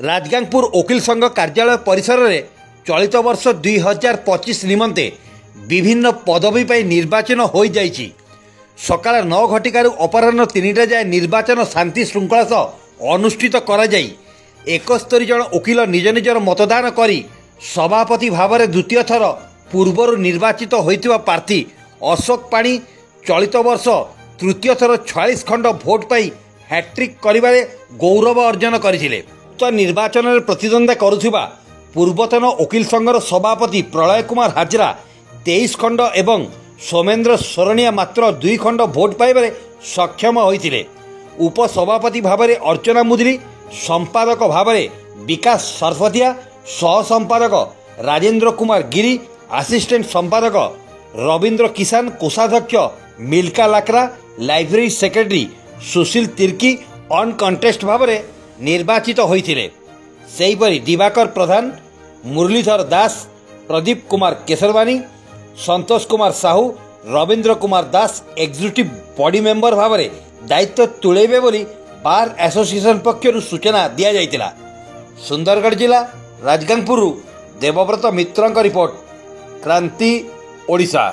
राजगांगपुर वकिल संघ कार्यालय परिसर में चलित वर्ष 2025 निमंते विभिन्न पदवी पर निर्वाचन हो जाइछि। सकाळ 9 घटिकार अपराह्न 3टा जाए निर्वाचन शांति श्रृंखला सह अनुष्ठित करा जाई 71 जन वकिल निज निजर मतदान करी सभापति भाव में द्वितीय थर पूर्वर निर्वाचित होइतिबा प्रार्थी अशोक पाणी चलित वर्ष तृतीय थर 46 खंड भोट पाई हैट्रिक करिबारे गौरव अर्जन करथिले। तो निर्वाचन में प्रतिद्वंद्विता करुथिबा पूर्वतन वकिल संघर सभापति प्रलय कुमार हाजरा 23 खंड एवं सोमेन्द्र सोरणिया मात्र 2 खंड भोट पाइबारे सक्षम होइतिले। उपसभापति भाव में अर्चना मुदली, संपादक भाव में विकास सरफतिया, सह संपादक राजेंद्र कुमार गिरी, असिस्टेंट संपादक रविंद्र किसान, कोषाध्यक्ष मिल्का लाकरा, लाइब्रेरी सेक्रेटरी सुशील तिर्की अनकंटेस्ट भाव में निर्वाचित होइतिले। सेहीपरि दिवाकर प्रधान, मुरलीधर दास, Pradeep Kumar Kesarwani, Santosh Kumar Sahu, Ravindra Kumar Das executive body member भाव में दायित्व तुलेबे बोली बार एसोसिएशन पक्षर सूचना दिया जाइतिला। सुंदरगढ़ जिला राजगांगपुर देवव्रत मित्रଙ୍କ रिपोर्ट, क्रांति ओडिशा।